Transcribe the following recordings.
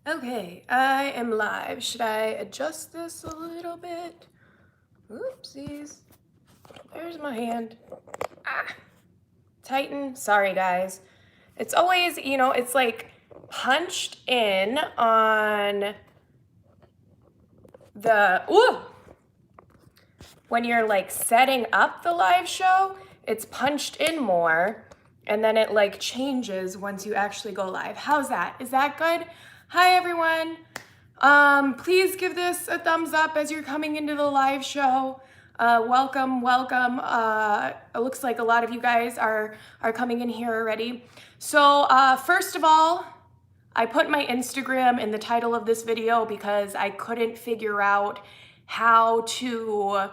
Okay, I am live. Should I adjust this a little bit? Oopsies. There's my hand. Ah, tighten. Sorry, guys. It's always, it's like punched in on ooh, when you're like setting up the live show, it's punched in more and then it like changes once you actually go live. How's that? Is that good? Hi, everyone. Please give this a thumbs up as you're coming into the live show. Welcome, welcome. It looks like a lot of you guys are coming in here already. So first of all, I put my Instagram in the title of this video because I couldn't figure out how to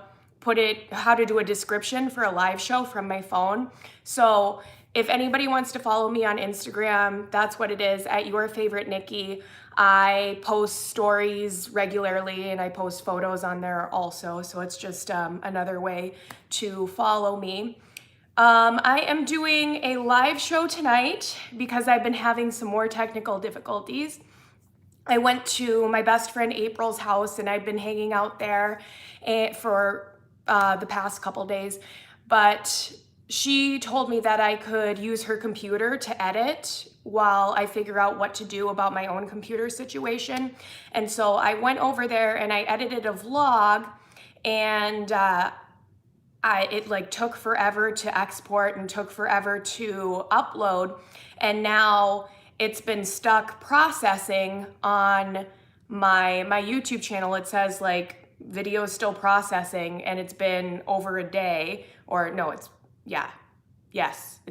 how to do a description for a live show from my phone. So if anybody wants to follow me on Instagram, that's what it is, at Your Favorite Nikki. I post stories regularly and I post photos on there also. So it's just another way to follow me. I am doing a live show tonight because I've been having some more technical difficulties. I went to my best friend April's house and I've been hanging out there for the past couple days, but she told me that I could use her computer to edit while I figure out what to do about my own computer situation. And so I went over there and I edited a vlog, and it like took forever to export and took forever to upload, and now it's been stuck processing on my YouTube channel. It says like video is still processing, and it's been over a day, or no, it's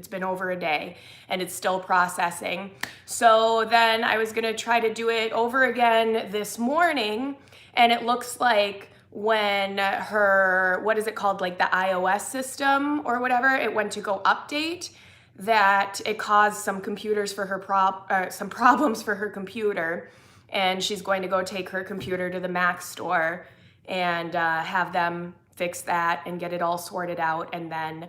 been over a day and it's still processing. So then I was gonna try to do it over again this morning, and it looks like when her, what is it called, like the iOS system or whatever, it went to go update, that it caused some some problems for her computer, and she's going to go take her computer to the Mac store and have them fix that and get it all sorted out, and then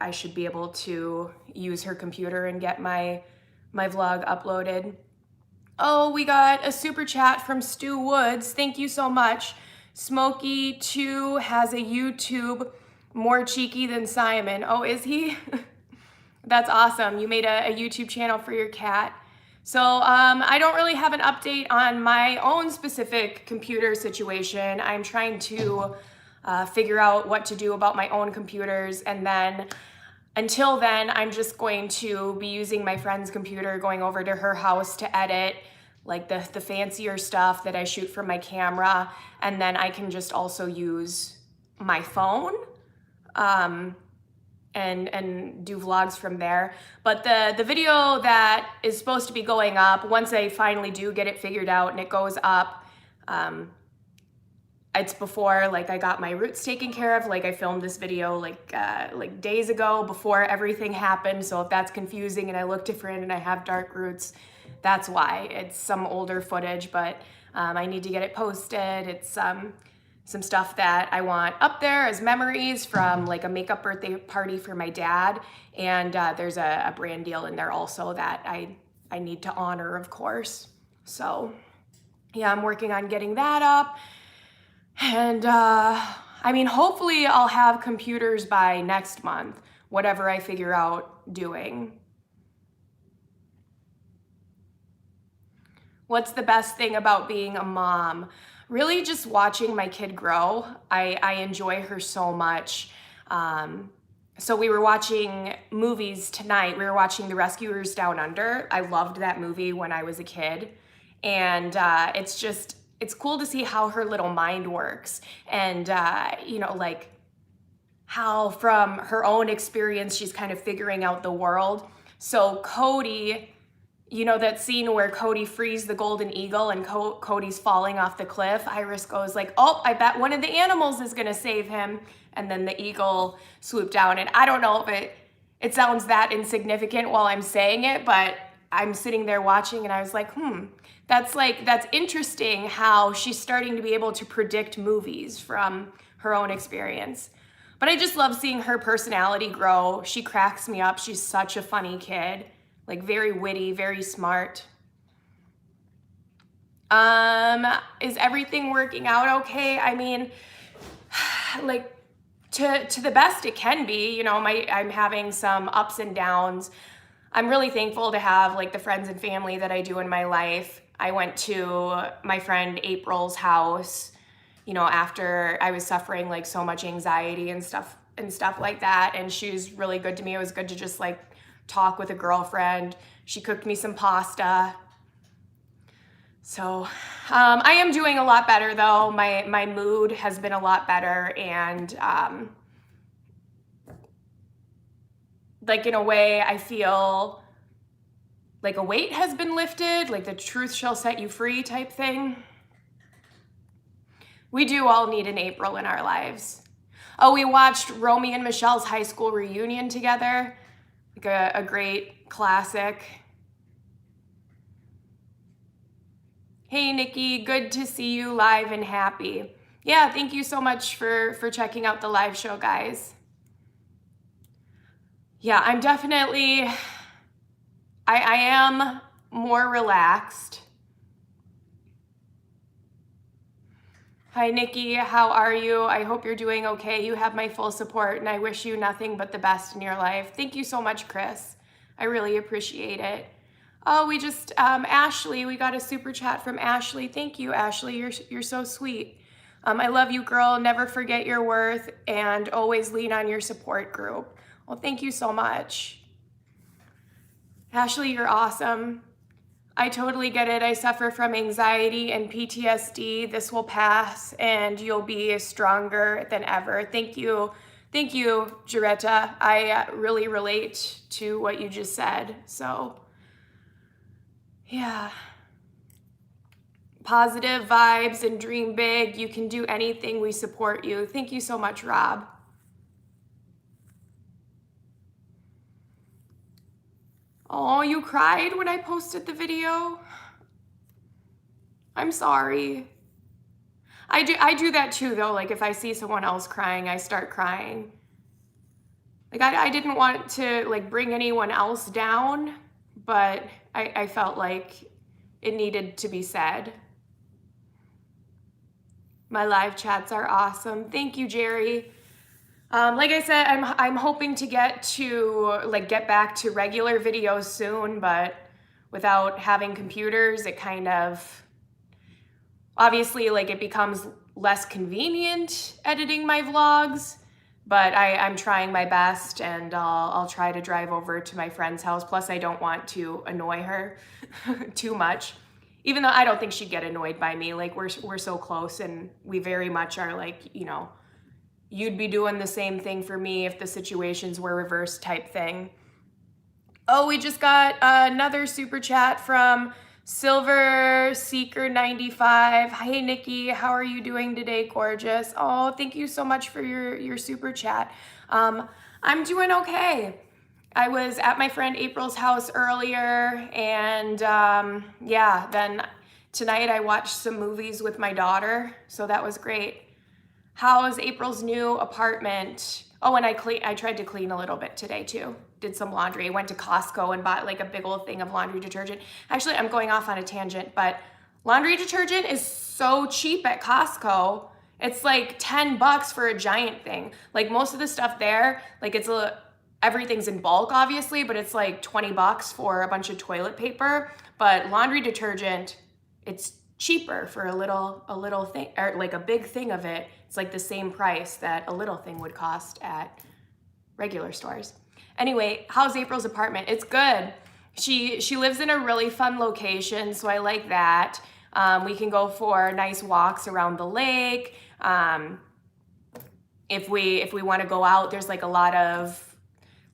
I should be able to use her computer and get my vlog uploaded. Oh, we got a super chat from Stu Woods. Thank you so much. Smokey2 has a YouTube more cheeky than Simon. Oh, is he? That's awesome. You made a YouTube channel for your cat. So I don't really have an update on my own specific computer situation. I'm trying to figure out what to do about my own computers, and then until then, I'm just going to be using my friend's computer, going over to her house to edit like the fancier stuff that I shoot from my camera, and then I can just also use my phone and do vlogs from there. But the video that is supposed to be going up, once I finally do get it figured out and it goes up, it's before like I got my roots taken care of. Like I filmed this video like days ago before everything happened. So if that's confusing and I look different and I have dark roots, that's why. It's some older footage, but I need to get it posted. It's some stuff that I want up there as memories from like a makeup birthday party for my dad. And there's a brand deal in there also that I need to honor, of course. So yeah, I'm working on getting that up. And I mean, hopefully I'll have computers by next month, whatever I figure out doing. What's the best thing about being a mom? Really just watching my kid grow. I enjoy her so much. So we were watching movies tonight. We were watching The Rescuers Down Under. I loved that movie when I was a kid. And it's cool to see how her little mind works. And, like how from her own experience, she's kind of figuring out the world. So Cody, that scene where Cody frees the golden eagle and Cody's falling off the cliff, Iris goes like, oh, I bet one of the animals is gonna save him. And then the eagle swooped down. And I don't know if it sounds that insignificant while I'm saying it, but I'm sitting there watching and I was like, that's interesting how she's starting to be able to predict movies from her own experience. But I just love seeing her personality grow. She cracks me up. She's such a funny kid, like very witty, very smart. Is everything working out okay? I mean, like to the best it can be. You know, I'm having some ups and downs. I'm really thankful to have like the friends and family that I do in my life. I went to my friend April's house, you know, after I was suffering like so much anxiety and stuff like that, and she was really good to me. It was good to just like talk with a girlfriend. She cooked me some pasta. So I am doing a lot better though. My mood has been a lot better, and like in a way I feel like a weight has been lifted, like the truth shall set you free type thing. We do all need an April in our lives. Oh, we watched Romy and Michelle's high school reunion together, like a great classic. Hey, Nikki, good to see you live and happy. Yeah, thank you so much for checking out the live show, guys. Yeah, I'm definitely, I am more relaxed. Hi, Nikki, how are you? I hope you're doing okay. You have my full support, and I wish you nothing but the best in your life. Thank you so much, Chris. I really appreciate it. Oh, we just, Ashley, we got a super chat from Ashley. Thank you, Ashley. You're so sweet. I love you, girl. Never forget your worth, and always lean on your support group. Well, thank you so much. Ashley, you're awesome. I totally get it. I suffer from anxiety and PTSD. This will pass, and you'll be stronger than ever. Thank you. Thank you, Jaretta. I really relate to what you just said. So, yeah. Positive vibes and dream big. You can do anything. We support you. Thank you so much, Rob. Oh, you cried when I posted the video? I'm sorry. I do that too, though. Like if I see someone else crying, I start crying. Like I didn't want to like bring anyone else down, but I felt like it needed to be said. My live chats are awesome. Thank you, Jerry. Like I said, I'm hoping to get back to regular videos soon, but without having computers, it kind of, obviously, like it becomes less convenient editing my vlogs, but I'm trying my best, and I'll try to drive over to my friend's house. Plus, I don't want to annoy her too much, even though I don't think she'd get annoyed by me. Like we're so close, and we very much are like, you know, you'd be doing the same thing for me if the situations were reversed type thing. Oh, we just got another super chat from Silver Seeker 95. Hey, Nikki, how are you doing today, gorgeous? Oh, thank you so much for your super chat. I'm doing okay. I was at my friend April's house earlier, and yeah, then tonight I watched some movies with my daughter, so that was great. How's April's new apartment? Oh, and I tried to clean a little bit today too. Did some laundry. I went to Costco and bought like a big old thing of laundry detergent. Actually, I'm going off on a tangent, but laundry detergent is so cheap at Costco. It's like 10 bucks for a giant thing. Like most of the stuff there, like everything's in bulk obviously, but it's like 20 bucks for a bunch of toilet paper. But laundry detergent, it's cheaper for a little thing, or like a big thing of it. It's like the same price that a little thing would cost at regular stores. Anyway, how's April's apartment? It's good. She lives in a really fun location, so I like that. We can go for nice walks around the lake. If we want to go out, there's like a lot of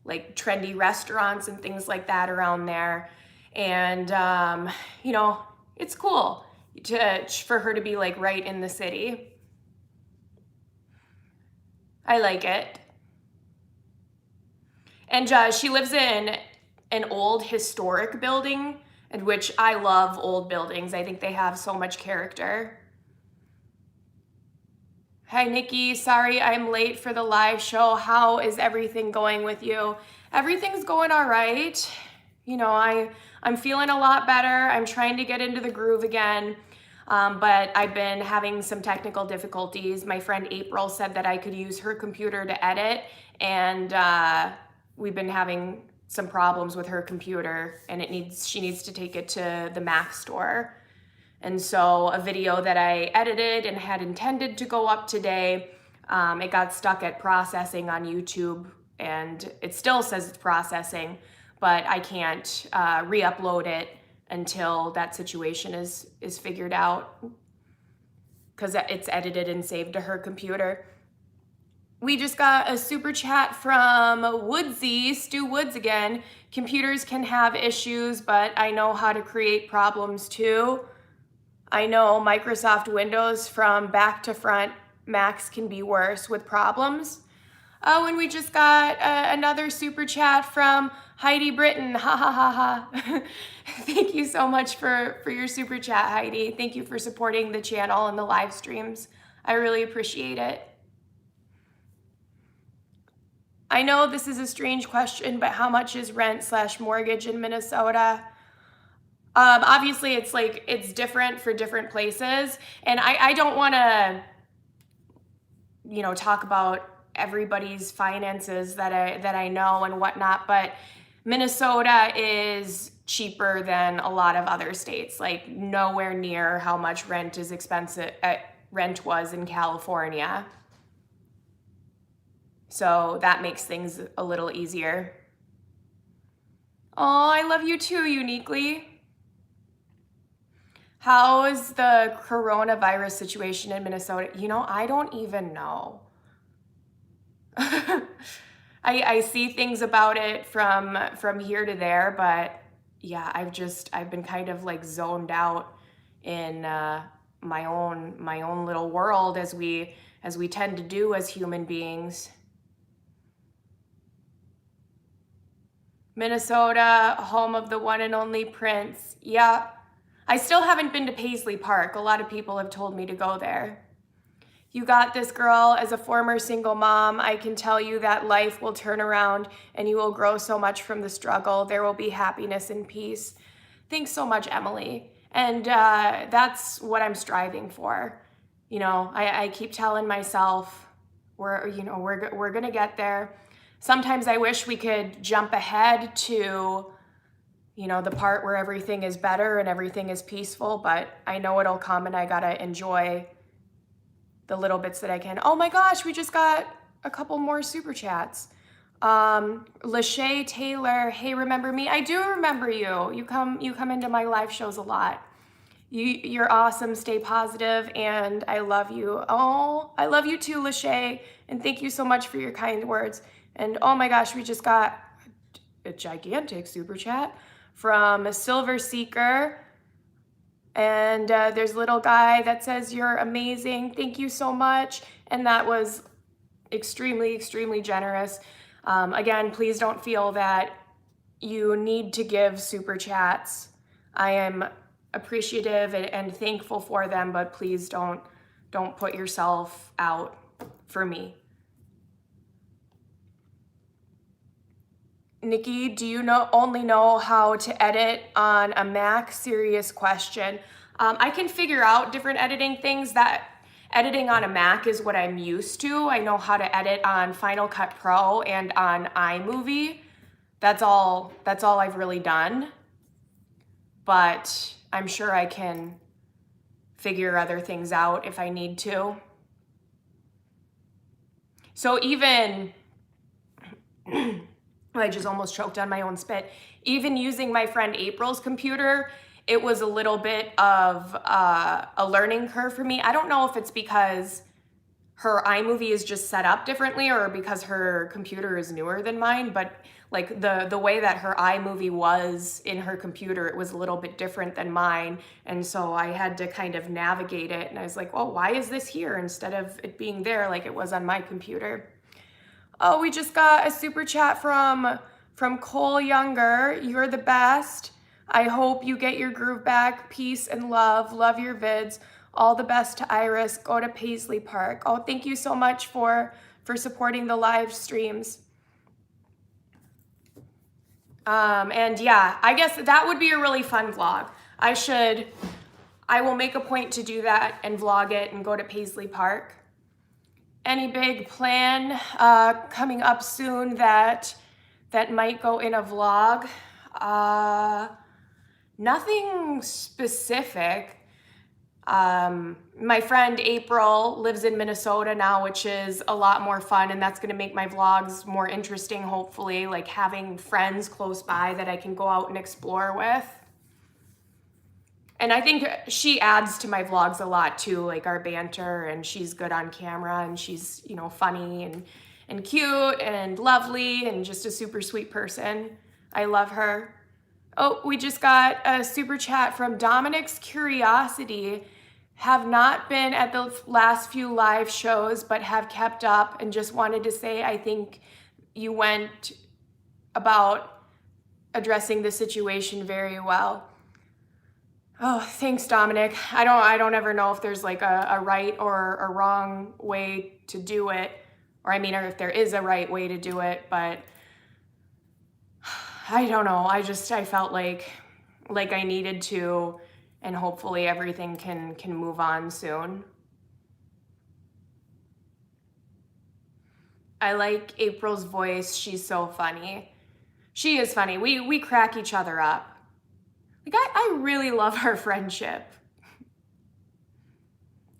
like trendy restaurants and things like that around there. And you know, it's cool for her to be like right in the city. I like it. And she lives in an old historic building, and which I love old buildings. I think they have so much character. Hi, Nikki. Sorry I'm late for the live show. How is everything going with you? Everything's going all right. You know, I'm feeling a lot better. I'm trying to get into the groove again. But I've been having some technical difficulties. My friend April said that I could use her computer to edit, and we've been having some problems with her computer, and she needs to take it to the Mac store. And so a video that I edited and had intended to go up today, it got stuck at processing on YouTube, and it still says it's processing, but I can't re-upload it until that situation is figured out, because it's edited and saved to her computer. We just got a super chat from Woodsy, Stu Woods again. Computers can have issues, but I know how to create problems too. I know Microsoft Windows from back to front Macs can be worse with problems. Oh, and we just got another super chat from Heidi Britton. Ha ha ha ha. Thank you so much for your super chat, Heidi. Thank you for supporting the channel and the live streams. I really appreciate it. I know this is a strange question, but how much is rent/mortgage in Minnesota? Obviously, it's different for different places, and I don't want to, talk about everybody's finances that I know and whatnot, but Minnesota is cheaper than a lot of other states, like nowhere near how much rent was in California. So that makes things a little easier. Oh, I love you too, Uniquely. How is the coronavirus situation in Minnesota? I don't even know. I see things about it from here to there, but yeah, I've been kind of like zoned out in my own little world, as we tend to do as human beings. Minnesota, home of the one and only Prince. Yeah. I still haven't been to Paisley Park. A lot of people have told me to go there. You got this, girl. As a former single mom, I can tell you that life will turn around and you will grow so much from the struggle. There will be happiness and peace. Thanks so much, Emily. And that's what I'm striving for. I keep telling myself we're going to get there. Sometimes I wish we could jump ahead to the part where everything is better and everything is peaceful, but I know it'll come, and I gotta enjoy the little bits that I can. Oh my gosh, we just got a couple more super chats. Lachey Taylor, hey, remember me? I do remember you. You come into my live shows a lot. You're awesome. Stay positive, and I love you. Oh, I love you too, Lachey, and thank you so much for your kind words. And oh my gosh, we just got a gigantic super chat from Silver Seeker, and there's a little guy that says you're amazing, thank you so much, and that was extremely generous. Again, please don't feel that you need to give super chats. I am appreciative and thankful for them, but please don't put yourself out for me. Nikki, do you only know how to edit on a Mac? Serious question. I can figure out different editing things. That editing on a Mac is what I'm used to. I know how to edit on Final Cut Pro and on iMovie. That's all I've really done. But I'm sure I can figure other things out if I need to. So even I just almost choked on my own spit. Even using my friend April's computer, it was a little bit of a learning curve for me. I don't know if it's because her iMovie is just set up differently or because her computer is newer than mine, but like the way that her iMovie was in her computer, it was a little bit different than mine. And so I had to kind of navigate it. And I was like, well, why is this here instead of it being there like it was on my computer? Oh, we just got a super chat from Cole Younger. You're the best. I hope you get your groove back. Peace and love. Love your vids. All the best to Iris. Go to Paisley Park. Oh, thank you so much for supporting the live streams. And yeah, I guess that would be a really fun vlog. I should I will make a point to do that and vlog it and go to Paisley Park. Any big plan coming up soon that might go in a vlog? Nothing specific. My friend April lives in Minnesota now, which is a lot more fun, and that's gonna make my vlogs more interesting, hopefully, like having friends close by that I can go out and explore with. And I think she adds to my vlogs a lot too, like our banter, and she's good on camera, and she's, you know, funny and cute and lovely and just a super sweet person. I love her. Oh, we just got a super chat from Dominic's Curiosity. Have not been at the last few live shows, but have kept up, and just wanted to say I think you went about addressing the situation very well. Oh, thanks, Dominic. I don't ever know if there's like a right or a wrong way to do it, or I mean, or if there is a right way to do it, but I don't know. I felt like I needed to, and hopefully everything can move on soon. I like April's voice. She's so funny. She is funny. We crack each other up. Like, I really love our friendship.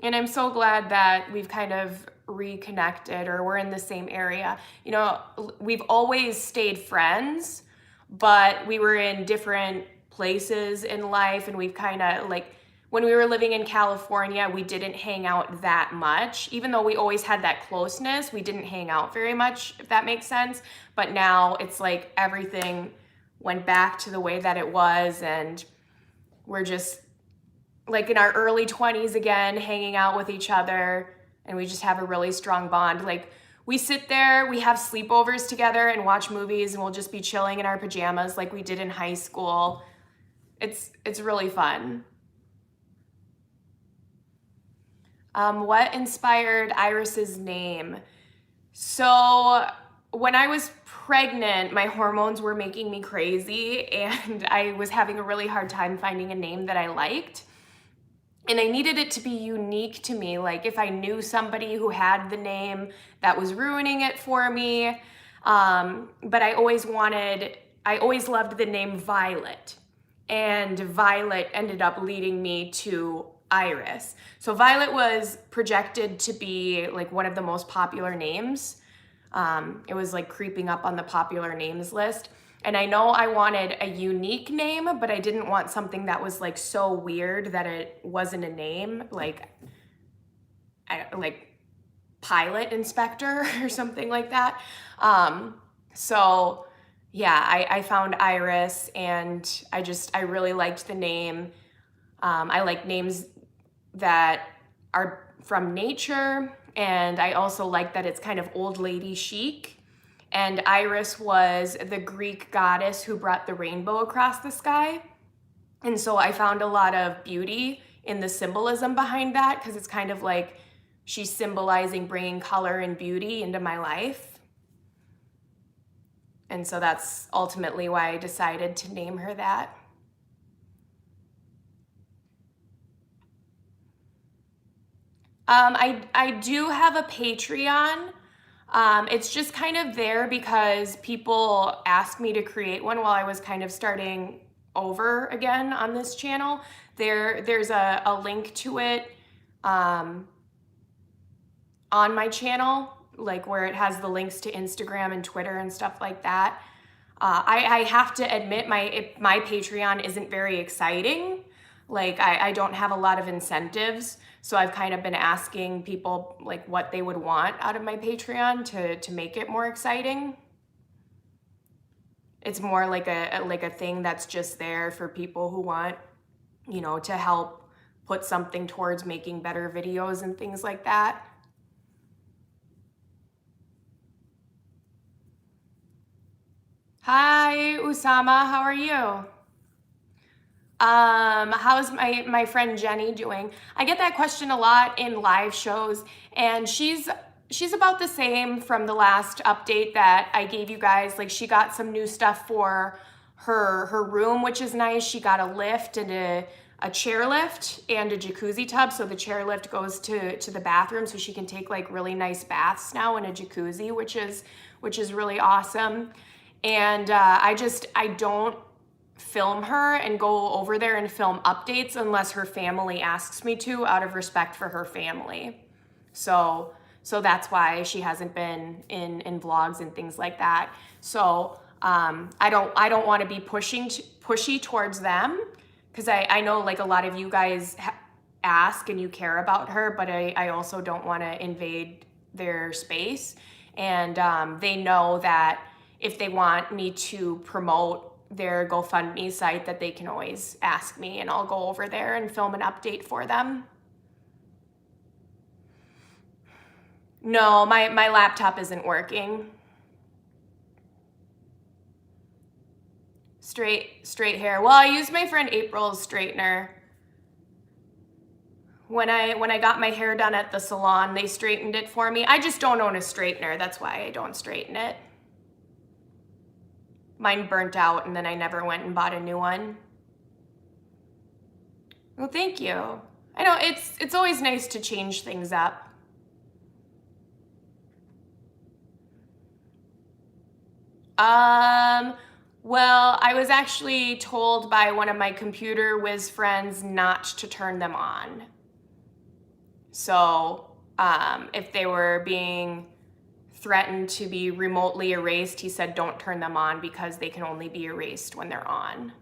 And I'm so glad that we've kind of reconnected, or we're in the same area. You know, we've always stayed friends, but we were in different places in life, and we've kind of, like, when we were living in California, we didn't hang out that much. Even though we always had that closeness, we didn't hang out very much, if that makes sense. But now it's like everything went back to the way that it was, and we're just like in our early 20s again, hanging out with each other, and we just have a really strong bond. Like, we sit there, we have sleepovers together and watch movies, and we'll just be chilling in our pajamas like we did in high school. It's really fun. What inspired Iris's name? So when I was pregnant, my hormones were making me crazy, and I was having a really hard time finding a name that I liked. And I needed it to be unique to me. Like, if I knew somebody who had the name, that was ruining it for me. But I always loved the name Violet. And Violet ended up leading me to Iris. So Violet was projected to be like one of the most popular names. It was like creeping up on the popular names list. And I know I wanted a unique name, but I didn't want something that was like so weird that it wasn't a name, like pilot inspector or something like that. So yeah, I found Iris, and I really liked the name. I like names that are from nature, and I also like that it's kind of old lady chic. And Iris was the Greek goddess who brought the rainbow across the sky. And so I found a lot of beauty in the symbolism behind that, because it's kind of like she's symbolizing bringing color and beauty into my life. And so that's ultimately why I decided to name her that. I do have a Patreon. It's just kind of there because people asked me to create one while I was kind of starting over again on this channel. There's a link to it on my channel, like where it has the links to Instagram and Twitter and stuff like that. I have to admit my Patreon isn't very exciting. Like, I don't have a lot of incentives. So I've kind of been asking people like what they would want out of my Patreon to make it more exciting. It's more like a thing that's just there for people who want, you know, to help put something towards making better videos and things like that. Hi, Usama, how are you? How's my friend Jenny doing? I get that question a lot in live shows, and she's about the same from the last update that I gave you guys. Like, she got some new stuff for her room, which is nice. She got a lift and a chairlift and a jacuzzi tub. So the chairlift goes to the bathroom, so she can take like really nice baths now in a jacuzzi, which is really awesome. And I don't film her and go over there and film updates unless her family asks me to, out of respect for her family. So that's why she hasn't been in vlogs and things like that. So I don't want to be pushy towards them, because I know like a lot of you guys ask and you care about her, but I also don't want to invade their space. And they know that if they want me to promote their GoFundMe site, that they can always ask me and I'll go over there and film an update for them. No, my laptop isn't working. Straight hair. Well, I used my friend April's straightener. When I got my hair done at the salon, they straightened it for me. I just don't own a straightener. That's why I don't straighten it. Mine burnt out and then I never went and bought a new one. Well, thank you. I know it's always nice to change things up. Well, I was actually told by one of my computer whiz friends not to turn them on. So, if they were being threatened to be remotely erased, he said don't turn them on because they can only be erased when they're on.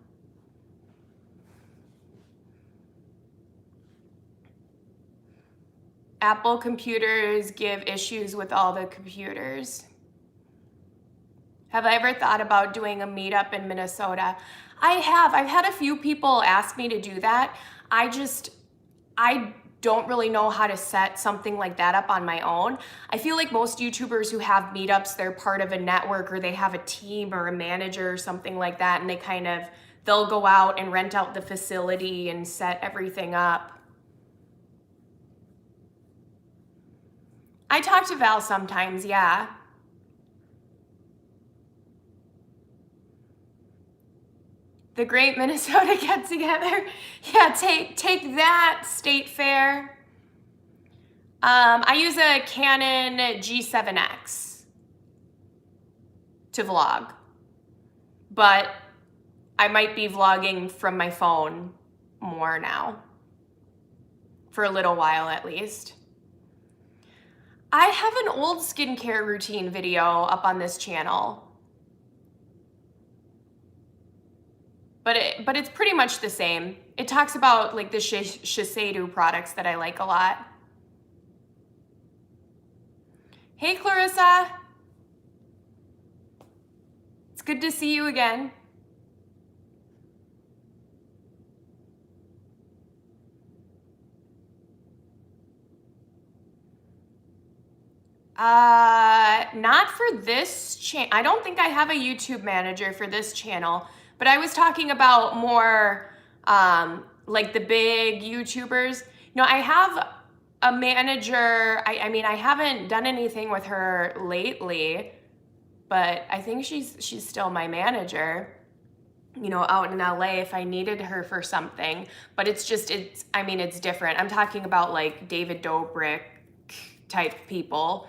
Apple computers give issues with all the computers. Have I ever thought about doing a meetup in Minnesota? I have. I've had a few people ask me to do that. I don't really know how to set something like that up on my own. I feel like most YouTubers who have meetups, they're part of a network or they have a team or a manager or something like that, and they'll go out and rent out the facility and set everything up. I talk to Val sometimes, yeah. The Great Minnesota Get Together. Yeah, take that, State Fair. I use a Canon G7X to vlog, but I might be vlogging from my phone more now, for a little while at least. I have an old skincare routine video up on this channel. But it's pretty much the same. It talks about like the Shiseido products that I like a lot. Hey Clarissa. It's good to see you again. Not for this channel. I don't think I have a YouTube manager for this channel. But I was talking about more like the big YouTubers. I have a manager. I mean, I haven't done anything with her lately, but I think she's still my manager, out in LA if I needed her for something. But it's different. I'm talking about like David Dobrik type people.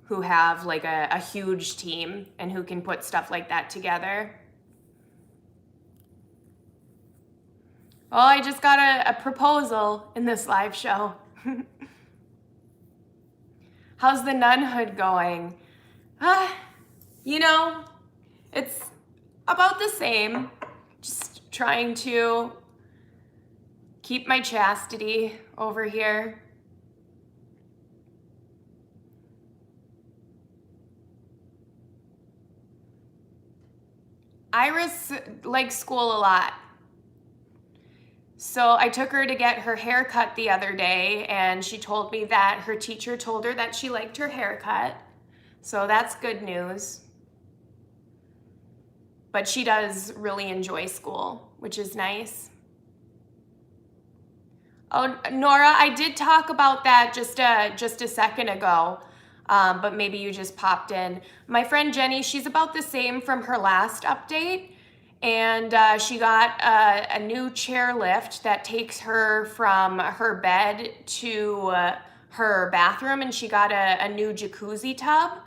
Who have like a huge team and who can put stuff like that together. Oh, I just got a proposal in this live show. How's the nunhood going? It's about the same. Just trying to keep my chastity over here. Iris likes school a lot. So I took her to get her hair cut the other day, and she told me that her teacher told her that she liked her haircut. So that's good news. But she does really enjoy school, which is nice. Oh, Nora, I did talk about that just a second ago. but maybe you just popped in. My friend Jenny, she's about the same from her last update. And she got a new chairlift that takes her from her bed to her bathroom, and she got a new jacuzzi tub.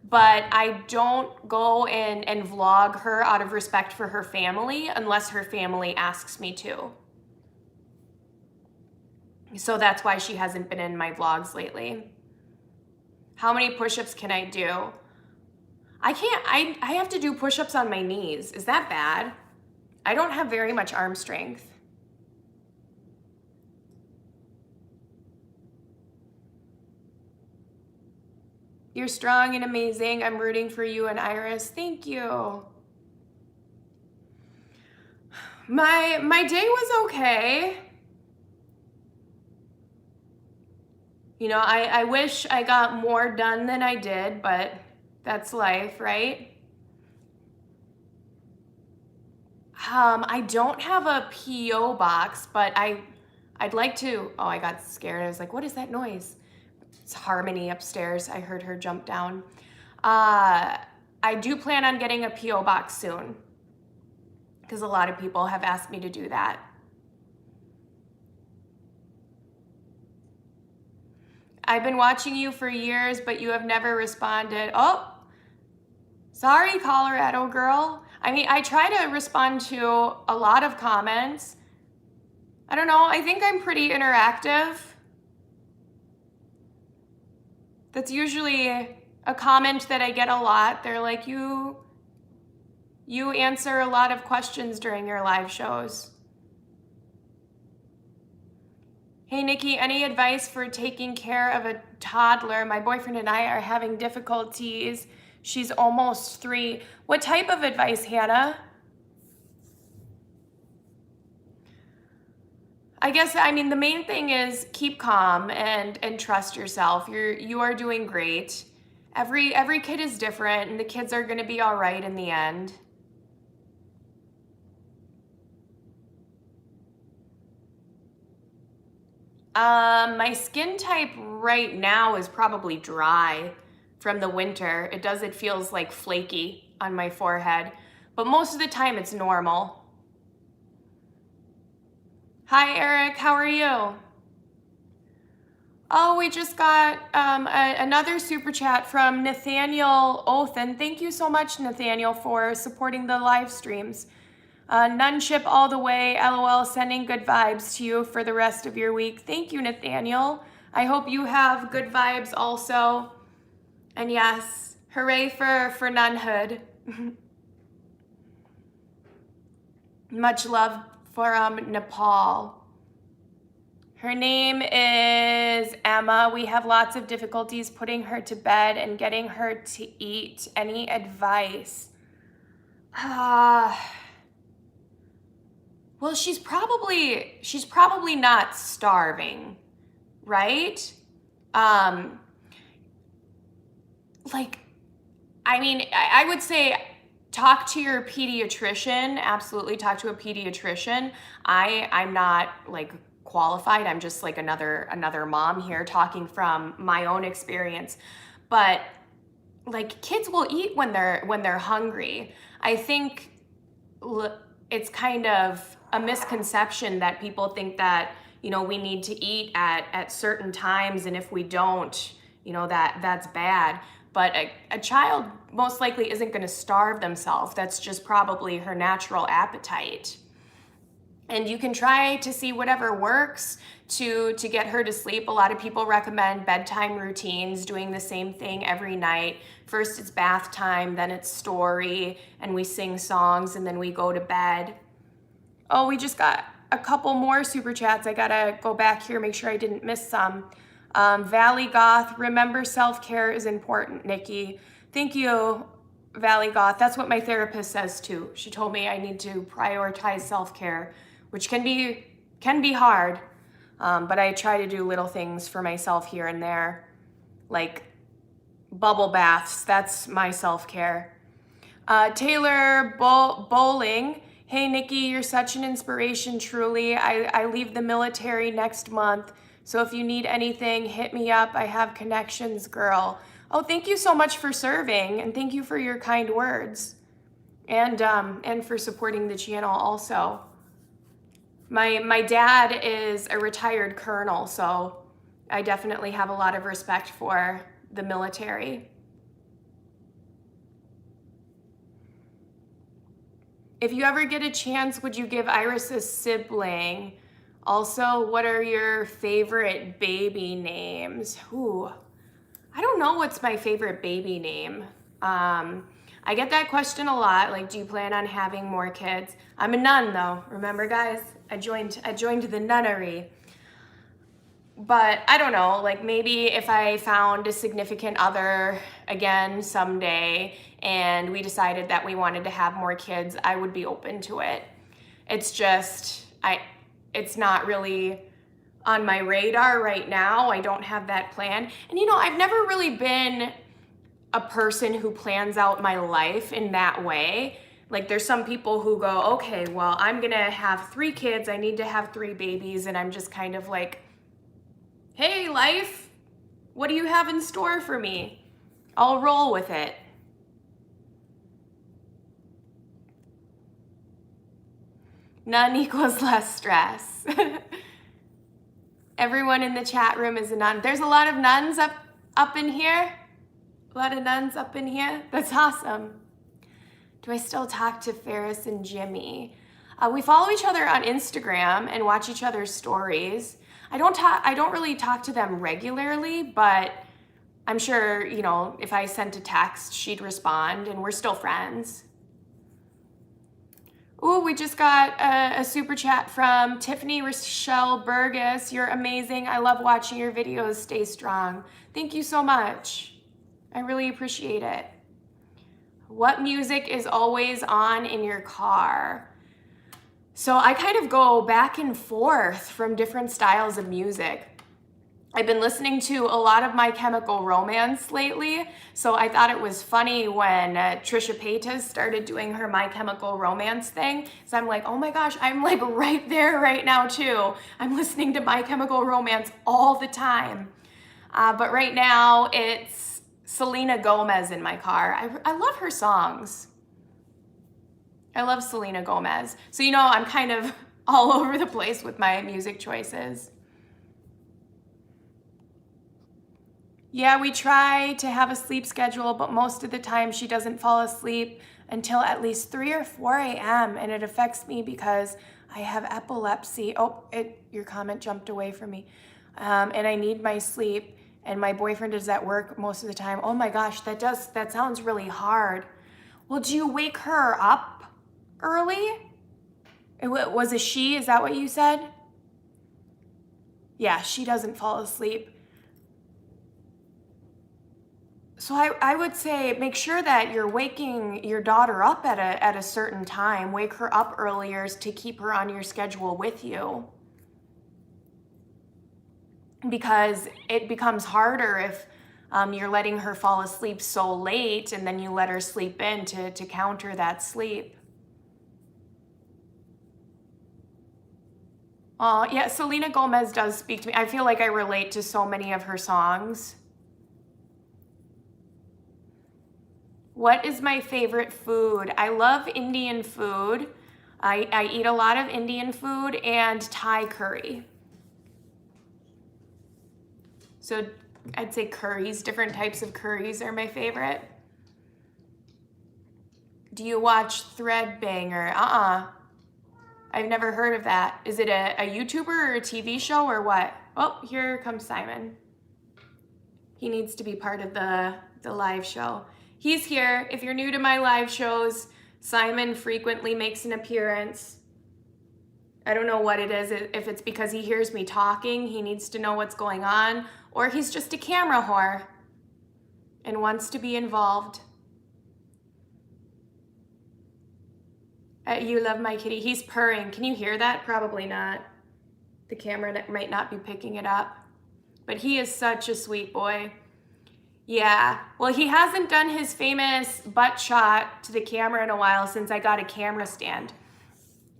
But I don't go and vlog her out of respect for her family unless her family asks me to. So that's why she hasn't been in my vlogs lately. How many push-ups can I do? I can't, I have to do push-ups on my knees. Is that bad? I don't have very much arm strength. You're strong and amazing. I'm rooting for you and Iris. Thank you. My day was okay. You know, I wish I got more done than I did, but that's life, right? I don't have a P.O. box, but I'd like to. Oh, I got scared. I was like, what is that noise? It's Harmony upstairs. I heard her jump down. I do plan on getting a P.O. box soon because a lot of people have asked me to do that. I've been watching you for years, but you have never responded. Oh, sorry, Colorado girl. I mean, I try to respond to a lot of comments. I don't know, I think I'm pretty interactive. That's usually a comment that I get a lot. They're like, you answer a lot of questions during your live shows. Hey, Nikki, any advice for taking care of a toddler? My boyfriend and I are having difficulties. She's almost 3. What type of advice, Hannah? I guess, I mean, the main thing is keep calm and trust yourself. You are doing great. Every kid is different, and the kids are going to be all right in the end. My skin type right now is probably dry from the winter. It feels like flaky on my forehead, but most of the time it's normal. Hi, Eric, how are you? Oh, we just got another super chat from Nathaniel Othen. Thank you so much, Nathaniel, for supporting the live streams. Nunship all the way, LOL, sending good vibes to you for the rest of your week. Thank you, Nathaniel. I hope you have good vibes also. And yes, hooray for nunhood. Much love from Nepal. Her name is Emma. We have lots of difficulties putting her to bed and getting her to eat. Any advice? Well, she's probably not starving, right? I would say talk to your pediatrician. Absolutely talk to a pediatrician. I'm not like qualified. I'm just like another mom here talking from my own experience. But like kids will eat when they're hungry. I think it's kind of a misconception that people think that, you know, we need to eat at certain times, and if we don't, you know, that's bad. But a child most likely isn't going to starve themselves. That's just probably her natural appetite. And you can try to see whatever works to get her to sleep. A lot of people recommend bedtime routines, doing the same thing every night. First it's bath time, then it's story, and we sing songs, and then we go to bed. Oh, we just got a couple more super chats. I gotta go back here, make sure I didn't miss some. Valley Goth, remember self-care is important, Nikki. Thank you, Valley Goth. That's what my therapist says too. She told me I need to prioritize self-care, which can be hard, but I try to do little things for myself here and there, like bubble baths. That's my self-care. Taylor Bowling, hey Nikki, you're such an inspiration, truly. I leave the military next month, so if you need anything, hit me up. I have connections, girl. Oh, thank you so much for serving, and thank you for your kind words, and for supporting the channel also. My dad is a retired colonel, so I definitely have a lot of respect for the military. If you ever get a chance, would you give Iris a sibling? Also, what are your favorite baby names? Ooh, I don't know what's my favorite baby name. I get that question a lot, like, do you plan on having more kids? I'm a nun though, remember guys? I joined the nunnery. But I don't know, like maybe if I found a significant other again someday and we decided that we wanted to have more kids, I would be open to it. It's just, it's not really on my radar right now. I don't have that plan. And I've never really been a person who plans out my life in that way. Like there's some people who go, okay, well, I'm gonna have 3 kids, I need to have 3 babies, and I'm just kind of like, hey, life, what do you have in store for me? I'll roll with it. None equals less stress. Everyone in the chat room is a nun. There's a lot of nuns up in here. A lot of nuns up in here. That's awesome. Do I still talk to Ferris and Jimmy? We follow each other on Instagram and watch each other's stories. I don't really talk to them regularly, but I'm sure, if I sent a text, she'd respond, and we're still friends. Ooh, we just got a super chat from Tiffany Rochelle Burgess. You're amazing. I love watching your videos. Stay strong. Thank you so much. I really appreciate it. What music is always on in your car? So I kind of go back and forth from different styles of music. I've been listening to a lot of My Chemical Romance lately, so I thought it was funny when Trisha Paytas started doing her My Chemical Romance thing. So I'm like, oh my gosh, I'm like right there right now too. I'm listening to My Chemical Romance all the time. But right now it's Selena Gomez in my car. I love her songs. I love Selena Gomez. So I'm kind of all over the place with my music choices. Yeah, we try to have a sleep schedule, but most of the time she doesn't fall asleep until at least 3 or 4 a.m. and it affects me because I have epilepsy. Oh, your comment jumped away from me. And I need my sleep, and my boyfriend is at work most of the time. Oh my gosh, that sounds really hard. Well, do you wake her up early? Was it she? Is that what you said? Yeah, she doesn't fall asleep. So I would say make sure that you're waking your daughter up at a certain time. Wake her up earlier to keep her on your schedule with you. Because it becomes harder if you're letting her fall asleep so late and then you let her sleep in to counter that sleep. Yeah, Selena Gomez does speak to me. I feel like I relate to so many of her songs. What is my favorite food? I love Indian food. I eat a lot of Indian food and Thai curry. So I'd say curries, different types of curries are my favorite. Do you watch Threadbanger? I've never heard of that. Is it a YouTuber or a TV show or what? Oh, here comes Simon. He needs to be part of the live show. He's here. If you're new to my live shows, Simon frequently makes an appearance. I don't know what it is, if it's because he hears me talking, he needs to know what's going on, or he's just a camera whore and wants to be involved. You love my kitty. He's purring. Can you hear that? Probably not. The camera might not be picking it up. But he is such a sweet boy. Yeah, well, he hasn't done his famous butt shot to the camera in a while since I got a camera stand.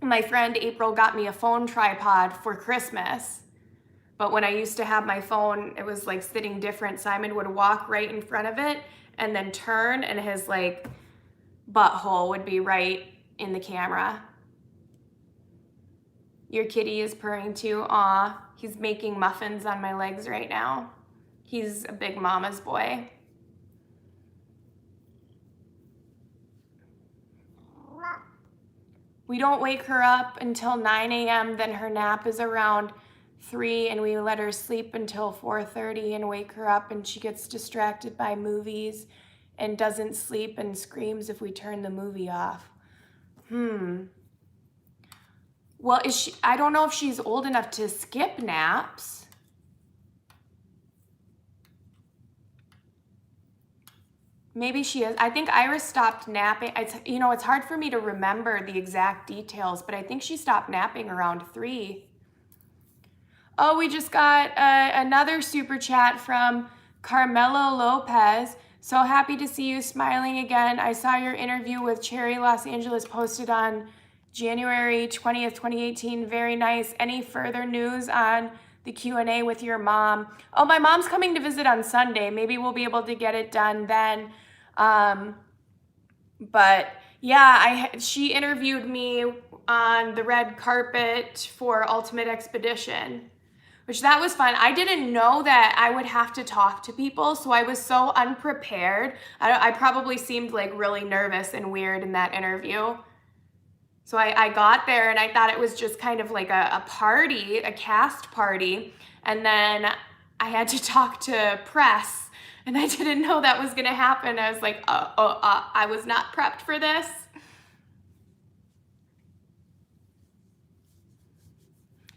My friend April got me a phone tripod for Christmas. But when I used to have my phone, it was like sitting different. Simon would walk right in front of it and then turn, and his like butthole would be right in the camera. Your kitty is purring too. Aw, he's making muffins on my legs right now. He's a big mama's boy. We don't wake her up until 9 a.m. Then her nap is around 3, and we let her sleep until 4:30 and wake her up, and she gets distracted by movies and doesn't sleep and screams if we turn the movie off. Well, I don't know if she's old enough to skip naps. Maybe she is. I think Iris stopped napping. It's hard for me to remember the exact details, but I think she stopped napping around 3. Oh, we just got another super chat from Carmelo Lopez. So happy to see you smiling again. I saw your interview with Cherry Los Angeles posted on January 20th, 2018. Very nice. Any further news on the Q&A with your mom? Oh, my mom's coming to visit on Sunday. Maybe we'll be able to get it done then. But yeah, she interviewed me on the red carpet for Ultimate Expedition, which that was fun. I didn't know that I would have to talk to people, so I was so unprepared. I probably seemed like really nervous and weird in that interview. So I got there and I thought it was just kind of like a party, a cast party. And then I had to talk to press, and I didn't know that was gonna happen. I was like, I was not prepped for this.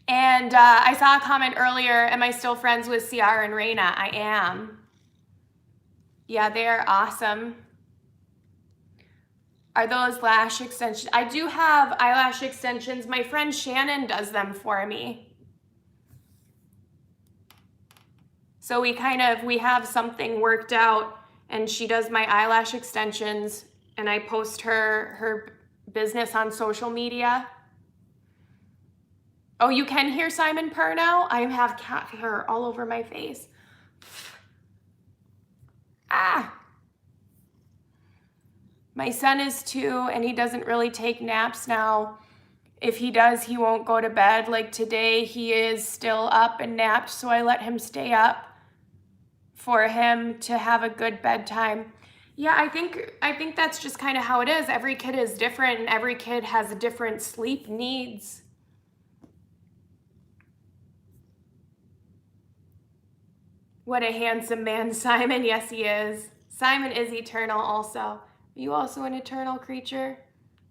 And I saw a comment earlier, am I still friends with Ciara and Raina? I am. Yeah, they're awesome. Are those lash extensions? I do have eyelash extensions. My friend Shannon does them for me. So we have something worked out, and she does my eyelash extensions, and I post her business on social media. Oh, you can hear Simon purr now? I have cat hair all over my face. Ah! My son is 2, and he doesn't really take naps now. If he does, he won't go to bed. Like today, he is still up and napped, so I let him stay up for him to have a good bedtime. Yeah, I think that's just kind of how it is. Every kid is different, and every kid has different sleep needs. What a handsome man Simon. Yes, he is. Simon is eternal also. Are you also an eternal creature?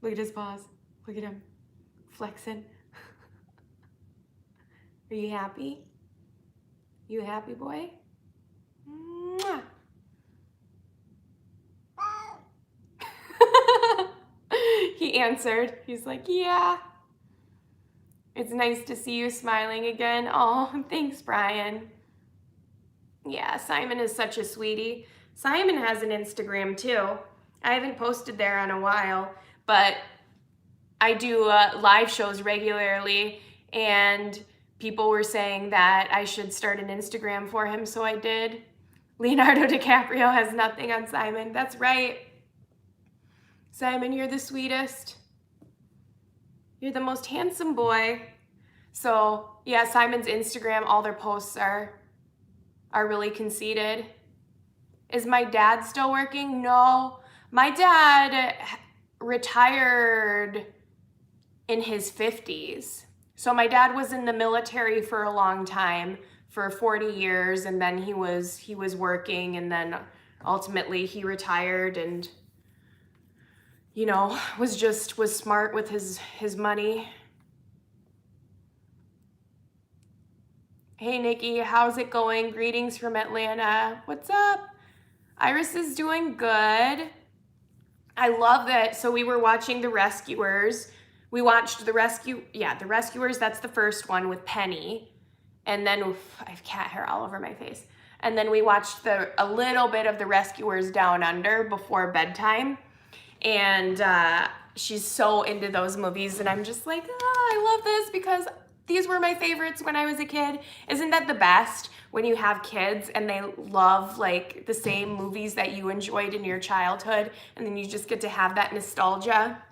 Look at his paws. Look at him. Flexing. Are you happy? You a happy boy? Mwah. He answered. He's like, yeah. It's nice to see you smiling again. Oh, thanks, Brian. Yeah, Simon is such a sweetie. Simon has an Instagram too. I haven't posted there in a while, but I do live shows regularly, and people were saying that I should start an Instagram for him, so I did. Leonardo DiCaprio has nothing on Simon. That's right. Simon, you're the sweetest. You're the most handsome boy. So yeah, Simon's Instagram, all their posts are really conceited. Is my dad still working? No. My dad retired in his 50s. So my dad was in the military for a long time, for 40 years, and then he was working, and then ultimately he retired, and was smart with his money. Hey Nikki, how's it going? Greetings from Atlanta. What's up? Iris is doing good. I love that. So we were watching The Rescuers. We watched The Rescuers, that's the first one with Penny. And then, I have cat hair all over my face. And then we watched a little bit of The Rescuers Down Under before bedtime. And she's so into those movies, and I'm just like, I love this because these were my favorites when I was a kid. Isn't that the best when you have kids and they love like the same movies that you enjoyed in your childhood, and then you just get to have that nostalgia?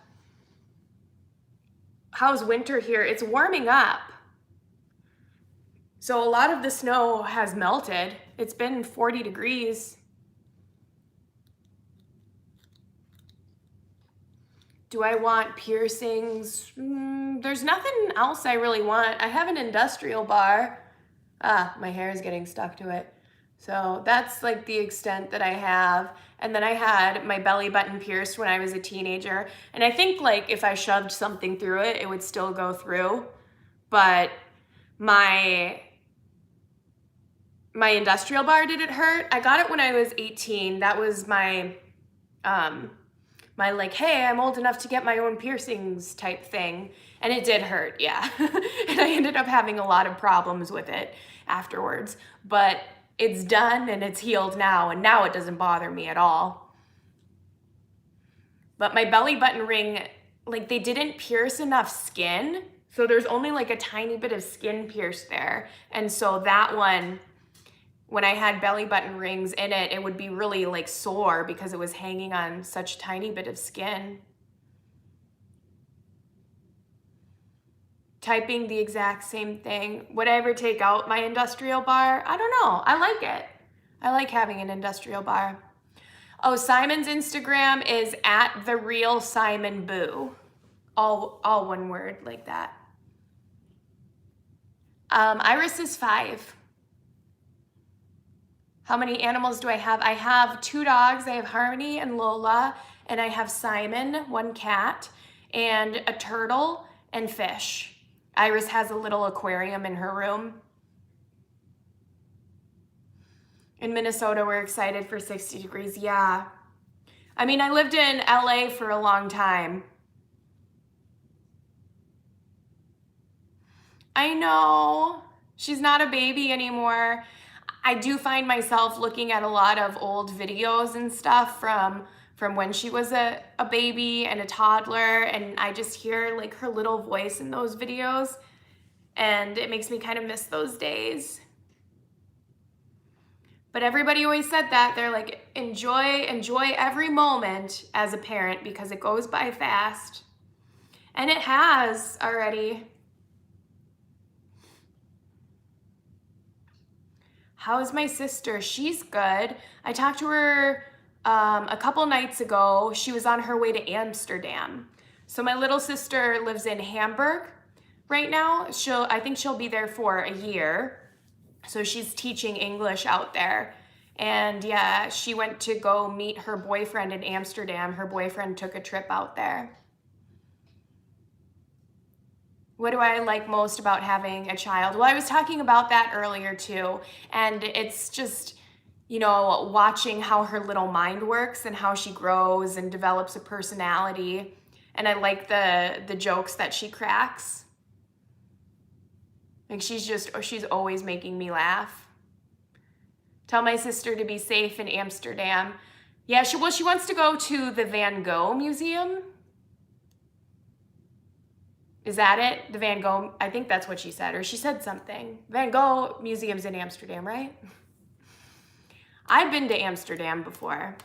How's winter here? It's warming up. So a lot of the snow has melted. It's been 40 degrees. Do I want piercings? There's nothing else I really want. I have an industrial bar. My hair is getting stuck to it. So that's like the extent that I have. And then I had my belly button pierced when I was a teenager. And I think like if I shoved something through it, it would still go through. But my industrial bar didn't hurt. I got it when I was 18. That was my like, hey, I'm old enough to get my own piercings type thing. And it did hurt, yeah. And I ended up having a lot of problems with it afterwards. But it's done and it's healed now, and now it doesn't bother me at all. But my belly button ring, like they didn't pierce enough skin. So there's only like a tiny bit of skin pierced there. And so that one, when I had belly button rings in it, it would be really like sore because it was hanging on such a tiny bit of skin. Typing the exact same thing. Would I ever take out my industrial bar? I don't know. I like it. I like having an industrial bar. Oh, Simon's Instagram is @TheRealSimonBoo. All one word like that. Iris is 5. How many animals do I have? I have 2 dogs. I have Harmony and Lola, and I have Simon, 1 cat, and a turtle and fish. Iris has a little aquarium in her room. In Minnesota, we're excited for 60 degrees. Yeah. I mean, I lived in LA for a long time. I know. She's not a baby anymore. I do find myself looking at a lot of old videos and stuff from when she was a baby and a toddler, and I just hear like her little voice in those videos, and it makes me kind of miss those days. But everybody always said that. They're like, enjoy every moment as a parent because it goes by fast. And it has already. How's my sister? She's good. I talked to her a couple nights ago. She was on her way to Amsterdam. So my little sister lives in Hamburg right now. I think she'll be there for a year. So she's teaching English out there. And yeah, she went to go meet her boyfriend in Amsterdam. Her boyfriend took a trip out there. What do I like most about having a child? Well, I was talking about that earlier too. And it's just, you know, watching how her little mind works and how she grows and develops a personality. And I like the jokes that she cracks. Like she's always making me laugh. Tell my sister to be safe in Amsterdam. Yeah, she wants to go to the Van Gogh Museum. Is that it? The Van Gogh, I think that's what she said, or she said something. Van Gogh Museum's in Amsterdam, right? I've been to Amsterdam before.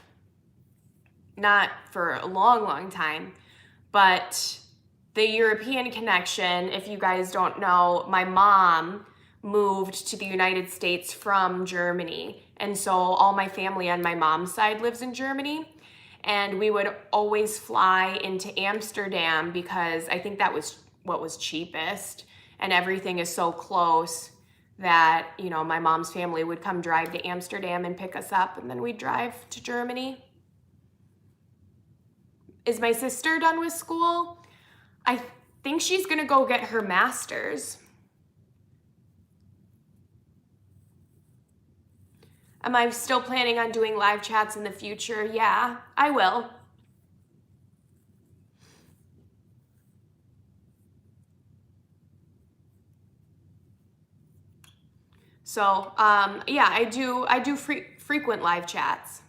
Not for a long, long time, but the European connection, if you guys don't know, my mom moved to the United States from Germany. And so all my family on my mom's side lives in Germany. And we would always fly into Amsterdam because I think that was what was cheapest. And everything is so close that, you know, my mom's family would come drive to Amsterdam and pick us up, and then we'd drive to Germany. Is my sister done with school? I think she's gonna go get her master's. Am I still planning on doing live chats in the future? Yeah, I will. So, yeah, I do frequent live chats.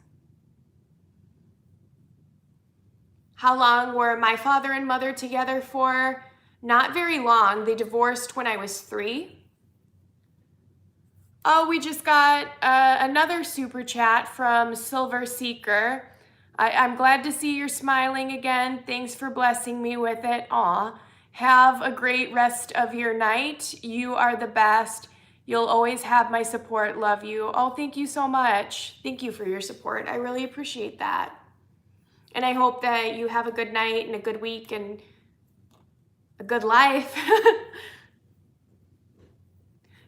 How long were my father and mother together for? Not very long. They divorced when I was 3. Oh, we just got another super chat from Silver Seeker. I'm glad to see you're smiling again. Thanks for blessing me with it. Aw. Have a great rest of your night. You are the best. You'll always have my support. Love you. Oh, thank you so much. Thank you for your support. I really appreciate that. And I hope that you have a good night and a good week and a good life.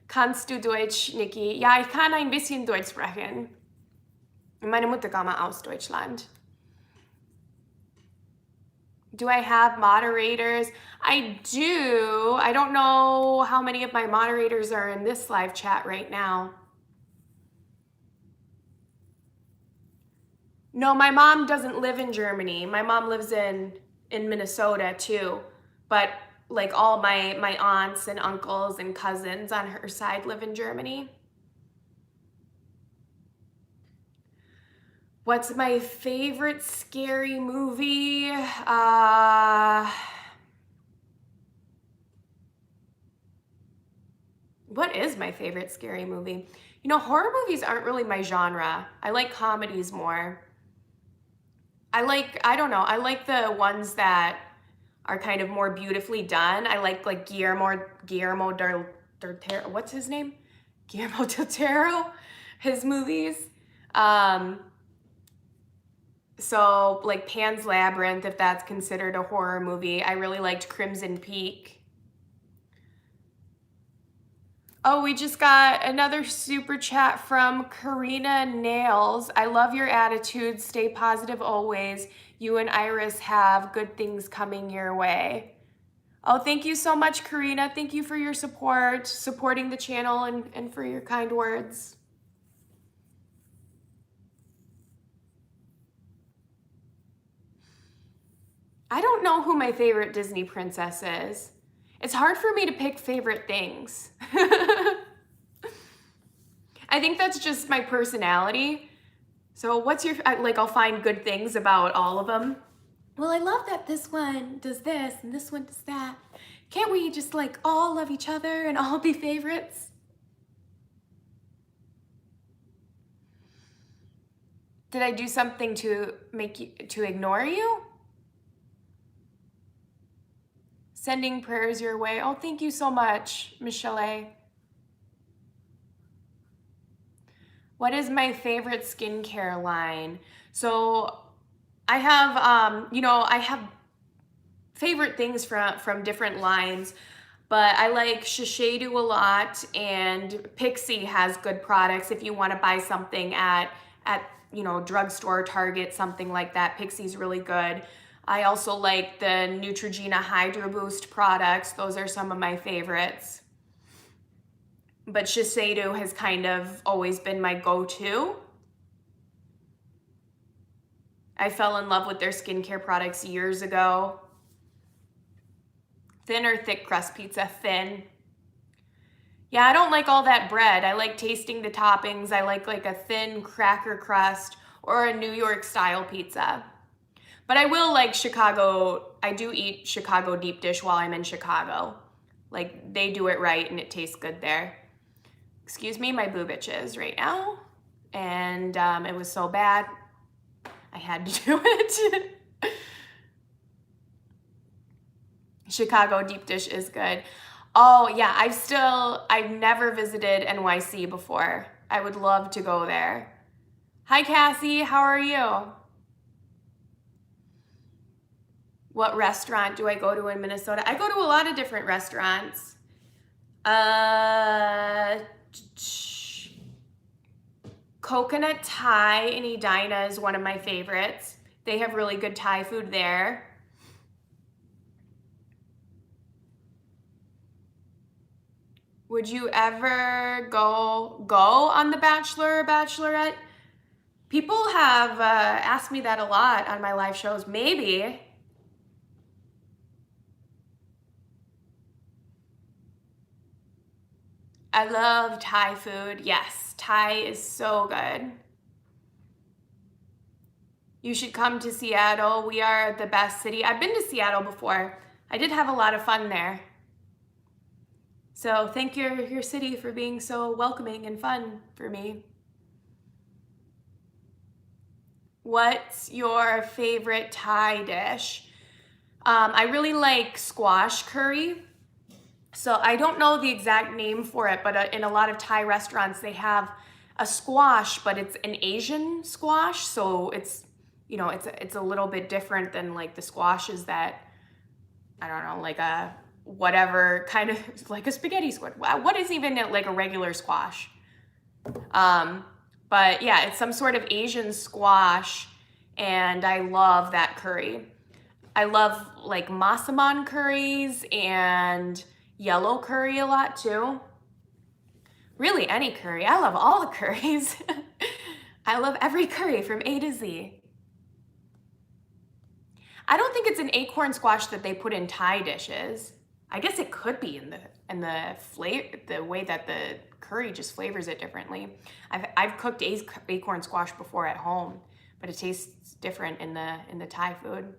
Kannst du Deutsch, Niki? Ja, ich kann ein bisschen Deutsch sprechen. Meine Mutter kam aus Deutschland. Do I have moderators? I do. I don't know how many of my moderators are in this live chat right now. No, my mom doesn't live in Germany. My mom lives in Minnesota too. But like all my aunts and uncles and cousins on her side live in Germany. What's my favorite scary movie? What is my favorite scary movie? You know, horror movies aren't really my genre. I like comedies more. I don't know, I like the ones that are kind of more beautifully done. I like Guillermo del Toro, what's his name? Guillermo del Toro, his movies. So like Pan's Labyrinth, if that's considered a horror movie. I really liked Crimson Peak. Oh, we just got another super chat from Karina Nails. I love your attitude. Stay positive always. You and Iris have good things coming your way. Oh, thank you so much, Karina. Thank you for your support, supporting the channel, and for your kind words. I don't know who my favorite Disney princess is. It's hard for me to pick favorite things. I think that's just my personality. So what's your, like I'll find good things about all of them. Well, I love that this one does this and this one does that. Can't we just like all love each other and all be favorites? Did I do something to make you, to ignore you? Sending prayers your way. Oh, thank you so much, Michelle. What is my favorite skincare line? So I have, you know, I have favorite things from different lines, but I like Shiseido a lot, and Pixi has good products if you want to buy something at you know, drugstore, Target, something like that. Pixi's really good. I also like the Neutrogena Hydro Boost products. Those are some of my favorites. But Shiseido has kind of always been my go-to. I fell in love with their skincare products years ago. Thin or thick crust pizza? Thin. Yeah, I don't like all that bread. I like tasting the toppings. I like a thin cracker crust or a New York style pizza. But I will like Chicago. I do eat Chicago deep dish while I'm in Chicago. Like, they do it right and it tastes good there. Excuse me, my boob itches right now. And it was so bad, I had to do it. Chicago deep dish is good. Oh yeah, I've never visited NYC before. I would love to go there. Hi Cassie, how are you? What restaurant do I go to in Minnesota? I go to a lot of different restaurants. Coconut Thai in Edina is one of my favorites. They have really good Thai food there. Would you ever go on The Bachelor or Bachelorette? People have asked me that a lot on my live shows. Maybe. I love Thai food. Yes, Thai is so good. You should come to Seattle. We are the best city. I've been to Seattle before. I did have a lot of fun there. So thank your city for being so welcoming and fun for me. What's your favorite Thai dish? I really like squash curry. So I don't know the exact name for it, but in a lot of Thai restaurants, they have a squash, but it's an Asian squash. So it's, you know, it's a little bit different than like the squashes that, I don't know, like a whatever kind of, like a spaghetti squash. What is even like a regular squash? But yeah, it's some sort of Asian squash, and I love that curry. I love like massaman curries and yellow curry a lot too. Really, any curry. I love all the curries. I love every curry from A to Z. I don't think it's an acorn squash that they put in Thai dishes. I guess it could be in the flavor, the way that the curry just flavors it differently. I've cooked acorn squash before at home, but it tastes different in the Thai food.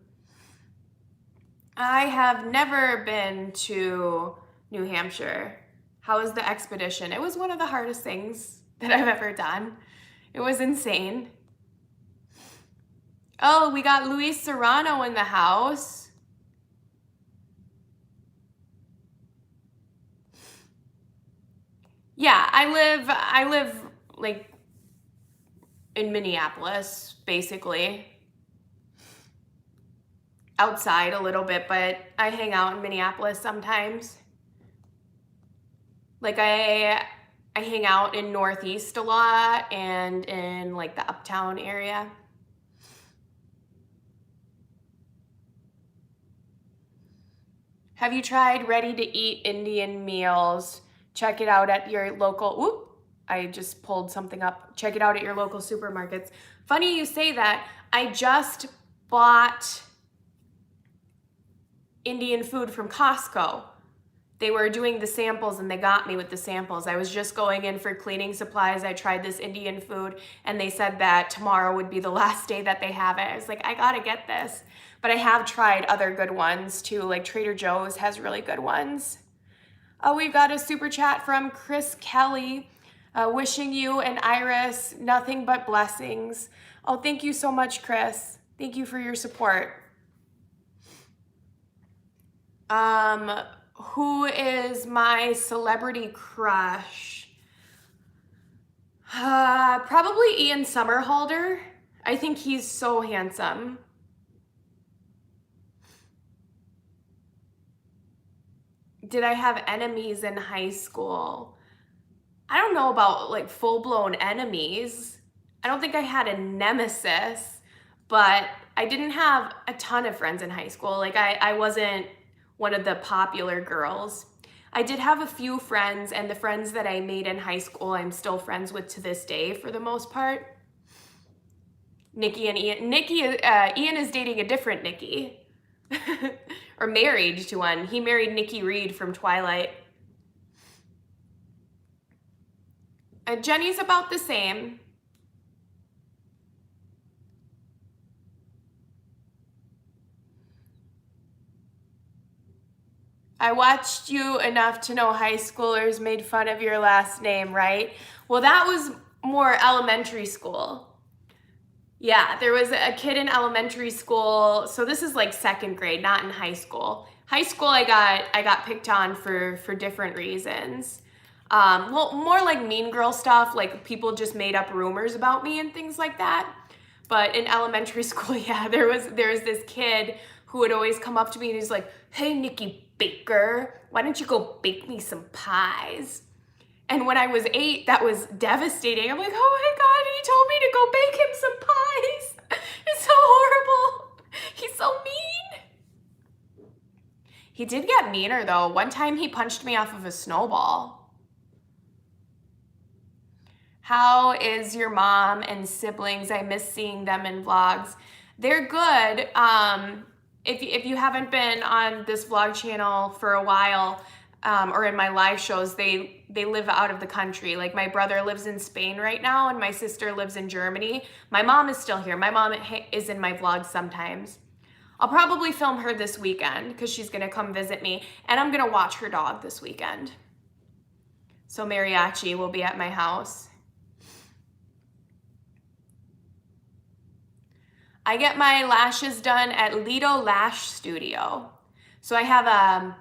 I have never been to New Hampshire. How was the expedition? It was one of the hardest things that I've ever done. It was insane. Oh, we got Luis Serrano in the house. Yeah, I live like in Minneapolis, basically. Outside a little bit, but I hang out in Minneapolis sometimes. Like I hang out in Northeast a lot and in like the uptown area. Have you tried ready-to-eat Indian meals? Check it out at your local, whoop, I just pulled something up. Check it out at your local supermarkets. Funny you say that. I just bought Indian food from Costco. They were doing the samples and they got me with the samples. I was just going in for cleaning supplies. I tried this Indian food and they said that tomorrow would be the last day that they have it. I was like, I gotta get this. But I have tried other good ones too, like Trader Joe's has really good ones. Oh, we've got a super chat from Chris Kelly, wishing you and Iris nothing but blessings. Oh, thank you so much, Chris. Thank you for your support. Who is my celebrity crush? Probably Ian Somerhalder. I think he's so handsome. Did I have enemies in high school? I don't know about like full-blown enemies. I don't think I had a nemesis, but I didn't have a ton of friends in high school. Like I wasn't one of the popular girls. I did have a few friends, and the friends that I made in high school I'm still friends with to this day for the most part. Nikki and Ian. Ian is dating a different Nikki. Or married to one. He married Nikki Reed from Twilight. Jenny's about the same. I watched you enough to know high schoolers made fun of your last name, right? Well, that was more elementary school. Yeah, there was a kid in elementary school. So this is like second grade, not in high school. High school, I got picked on for different reasons. Well, more like mean girl stuff, like people just made up rumors about me and things like that. But in elementary school, yeah, there was this kid who would always come up to me and he's like, "Hey, Nikki Baker, why don't you go bake me some pies?" And when I was 8, that was devastating. I'm like, oh my God, he told me to go bake him some pies. It's so horrible. He's so mean. He did get meaner though. One time he punched me off of a snowball. How is your mom and siblings? I miss seeing them in vlogs. They're good. If you haven't been on this vlog channel for a while, or in my live shows, they live out of the country. Like my brother lives in Spain right now and my sister lives in Germany. My mom is still here. My mom is in my vlogs sometimes. I'll probably film her this weekend because she's gonna come visit me, and I'm gonna watch her dog this weekend. So Mariachi will be at my house. I get my lashes done at Lido Lash Studio. So I have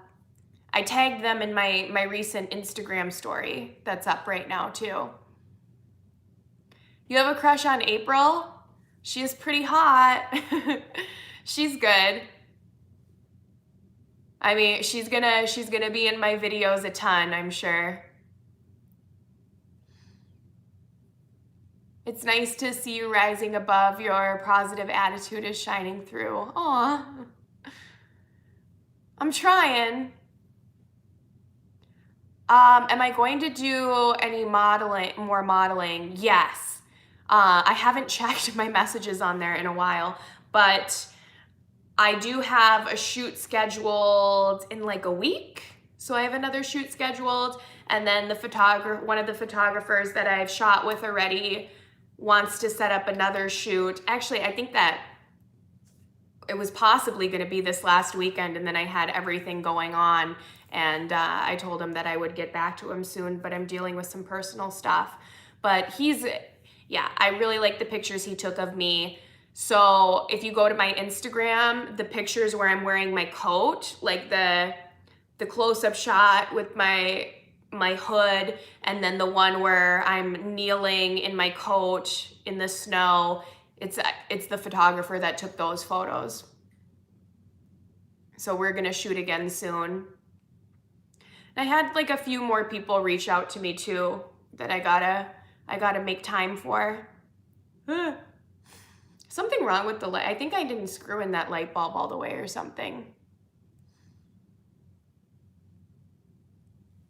I tagged them in my recent Instagram story that's up right now too. You have a crush on April? She is pretty hot. She's good. I mean, she's gonna be in my videos a ton, I'm sure. It's nice to see you rising above. Your positive attitude is shining through. Aw. I'm trying. Am I going to do any more modeling? Yes. I haven't checked my messages on there in a while, but I do have a shoot scheduled in like a week. So I have another shoot scheduled, and then one of the photographers that I've shot with already wants to set up another shoot. Actually, I think that it was possibly going to be this last weekend, and then I had everything going on, and I told him that I would get back to him soon, but I'm dealing with some personal stuff. But yeah, I really like the pictures he took of me. So if you go to my Instagram, the pictures where I'm wearing my coat, like the close-up shot with my hood, and then the one where I'm kneeling in my coat in the snow, it's the photographer that took those photos. So we're gonna shoot again soon. And I had like a few more people reach out to me too that I gotta make time for. Something wrong with the light. I think I didn't screw in that light bulb all the way or something.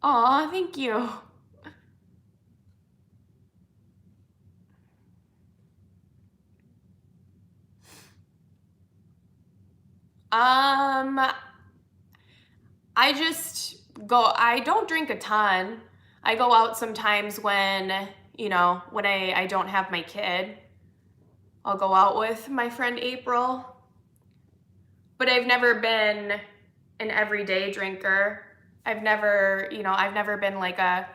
Aw, thank you. I don't drink a ton. I go out sometimes when I don't have my kid. I'll go out with my friend April. But I've never been an everyday drinker. I've never been like a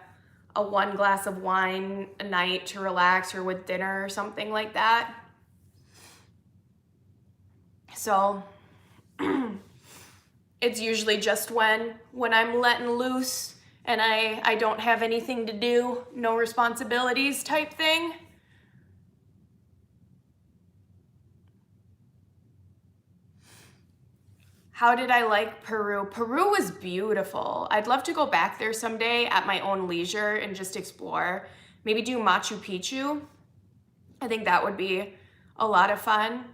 one glass of wine a night to relax or with dinner or something like that. So it's usually just when I'm letting loose and I don't have anything to do, no responsibilities type thing. How did I like Peru? Peru was beautiful. I'd love to go back there someday at my own leisure and just explore. Maybe do Machu Picchu. I think that would be a lot of fun.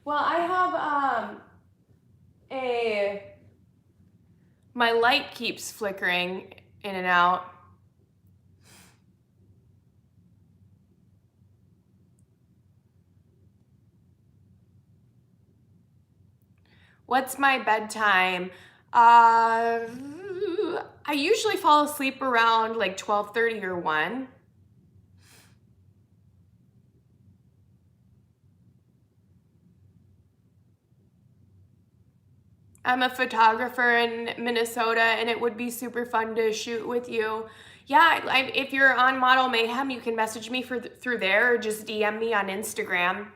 Well, I have my light keeps flickering in and out. What's my bedtime? I usually fall asleep around like 12:30 or 1. I'm a photographer in Minnesota, and it would be super fun to shoot with you. Yeah, if you're on Model Mayhem, you can message me through there or just DM me on Instagram.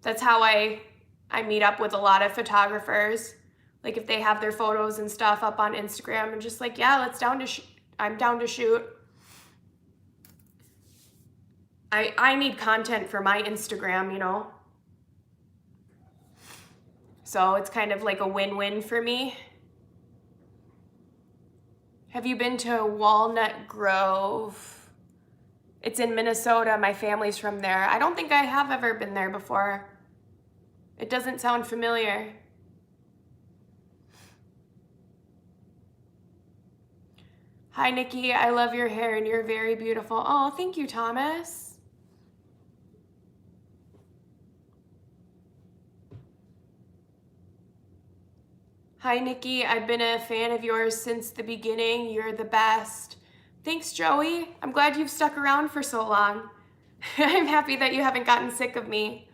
That's how I meet up with a lot of photographers. Like if they have their photos and stuff up on Instagram, and just like, yeah, I'm down to shoot. I need content for my Instagram, you know? So it's kind of like a win-win for me. Have you been to Walnut Grove? It's in Minnesota. My family's from there. I don't think I have ever been there before. It doesn't sound familiar. Hi, Nikki. I love your hair and you're very beautiful. Oh, thank you, Thomas. Hi, Nikki. I've been a fan of yours since the beginning. You're the best. Thanks, Joey. I'm glad you've stuck around for so long. I'm happy that you haven't gotten sick of me.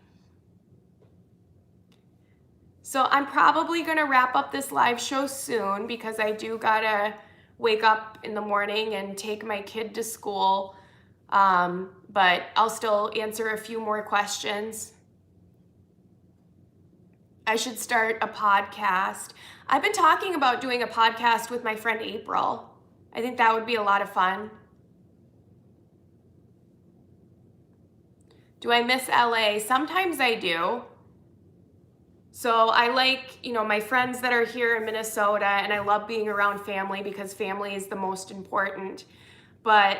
So I'm probably gonna wrap up this live show soon because I do gotta wake up in the morning and take my kid to school. But I'll still answer a few more questions. I should start a podcast. I've been talking about doing a podcast with my friend April. I think that would be a lot of fun. Do I miss LA? Sometimes I do. So I like, my friends that are here in Minnesota, and I love being around family because family is the most important. But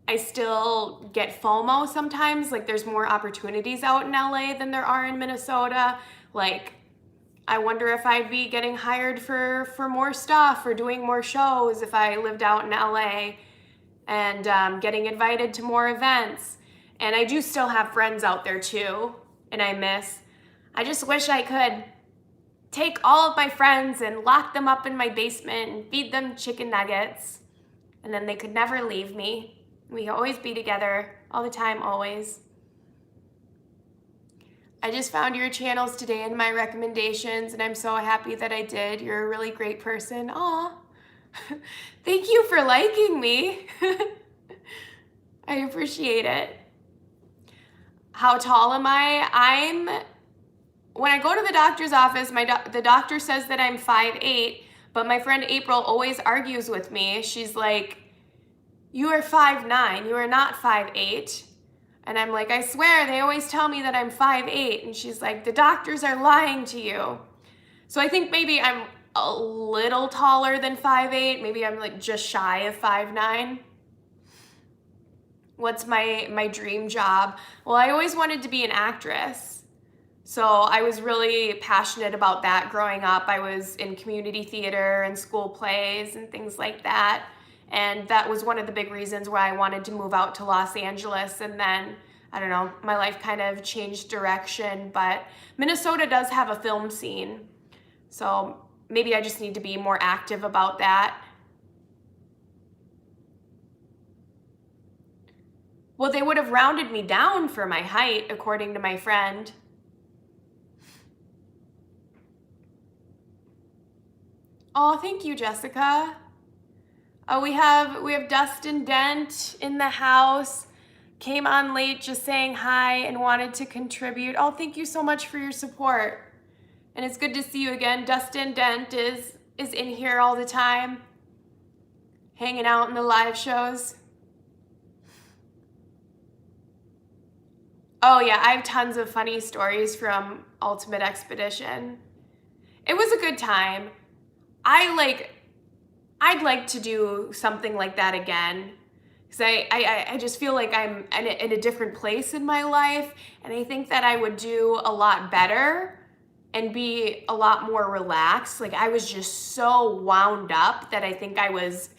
I still get FOMO sometimes. Like, there's more opportunities out in LA than there are in Minnesota. Like, I wonder if I'd be getting hired for more stuff or doing more shows if I lived out in LA, and getting invited to more events. And I do still have friends out there too, and I just wish I could take all of my friends and lock them up in my basement and feed them chicken nuggets, and then they could never leave me. We could always be together all the time, always. I just found your channels today in my recommendations, and I'm so happy that I did. You're a really great person. Aw. Thank you for liking me. I appreciate it. How tall am I? When I go to the doctor's office, the doctor says that I'm 5'8", but my friend April always argues with me. She's like, you are 5'9", you are not 5'8". And I'm like, I swear, they always tell me that I'm 5'8". And she's like, the doctors are lying to you. So I think maybe I'm a little taller than 5'8". Maybe I'm like just shy of 5'9". What's my dream job? Well, I always wanted to be an actress. So I was really passionate about that growing up. I was in community theater and school plays and things like that. And that was one of the big reasons why I wanted to move out to Los Angeles. And then, I don't know, my life kind of changed direction. But Minnesota does have a film scene. So maybe I just need to be more active about that. Well, they would have rounded me down for my height, according to my friend. Oh, thank you, Jessica. Oh, we have Dustin Dent in the house. Came on late just saying hi and wanted to contribute. Oh, thank you so much for your support. And it's good to see you again. Dustin Dent is in here all the time, hanging out in the live shows. Oh yeah, I have tons of funny stories from Ultimate Expedition. It was a good time. I'd like to do something like that again, because I just feel like I'm in a different place in my life, and I think that I would do a lot better and be a lot more relaxed. Like, I was just so wound up that I think I was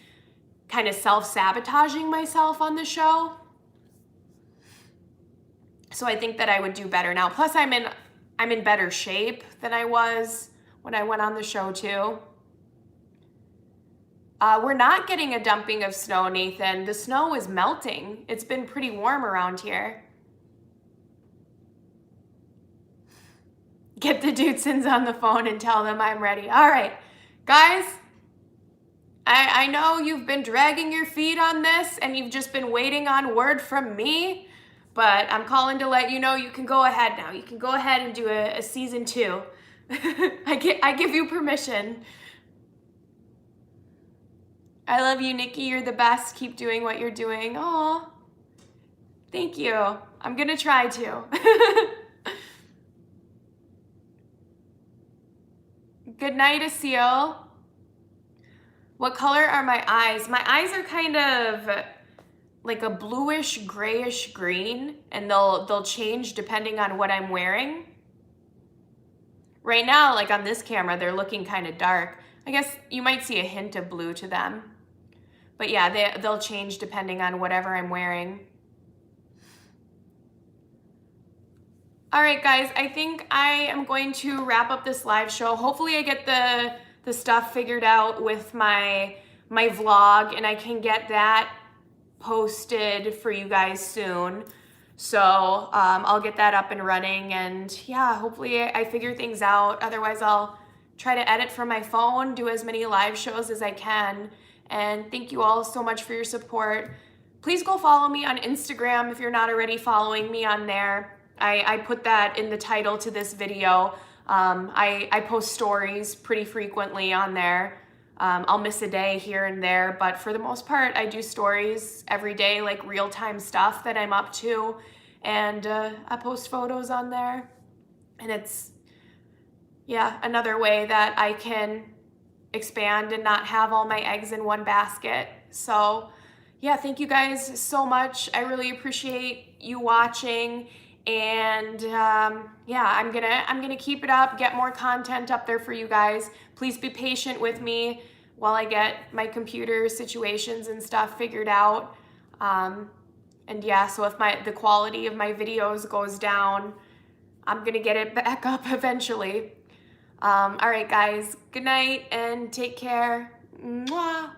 kind of self-sabotaging myself on the show. So I think that I would do better now. Plus, I'm in better shape than I was when I went on the show too. We're not getting a dumping of snow, Nathan. The snow is melting. It's been pretty warm around here. Get the Dudesons on the phone and tell them I'm ready. All right, guys, I know you've been dragging your feet on this and you've just been waiting on word from me, but I'm calling to let you know you can go ahead now. You can go ahead and do a season 2. I give you permission. I love you, Nikki. You're the best. Keep doing what you're doing. Aw, thank you. I'm gonna try to. Good night, Asil. What color are my eyes? My eyes are kind of like a bluish, grayish green, and they'll change depending on what I'm wearing. Right now, like on this camera, they're looking kind of dark. I guess you might see a hint of blue to them. But yeah, they'll change depending on whatever I'm wearing. All right, guys, I think I am going to wrap up this live show. Hopefully I get the the stuff figured out with my vlog, and I can get that posted for you guys soon. So I'll get that up and running, and yeah, hopefully I figure things out. Otherwise, I'll try to edit from my phone, do as many live shows as I can. And thank you all so much for your support. Please go follow me on Instagram if you're not already following me on there. I put that in the title to this video. I post stories pretty frequently on there. I'll miss a day here and there, but for the most part, I do stories every day, like real-time stuff that I'm up to, and I post photos on there, and it's, yeah, another way that I can expand and not have all my eggs in one basket. So yeah, thank you guys so much. I really appreciate you watching, and yeah, I'm gonna keep it up, get more content up there for you guys. Please be patient with me while I get my computer situations and stuff figured out. And yeah, so if the quality of my videos goes down, I'm gonna get it back up eventually. All right, guys, good night and take care. Mwah.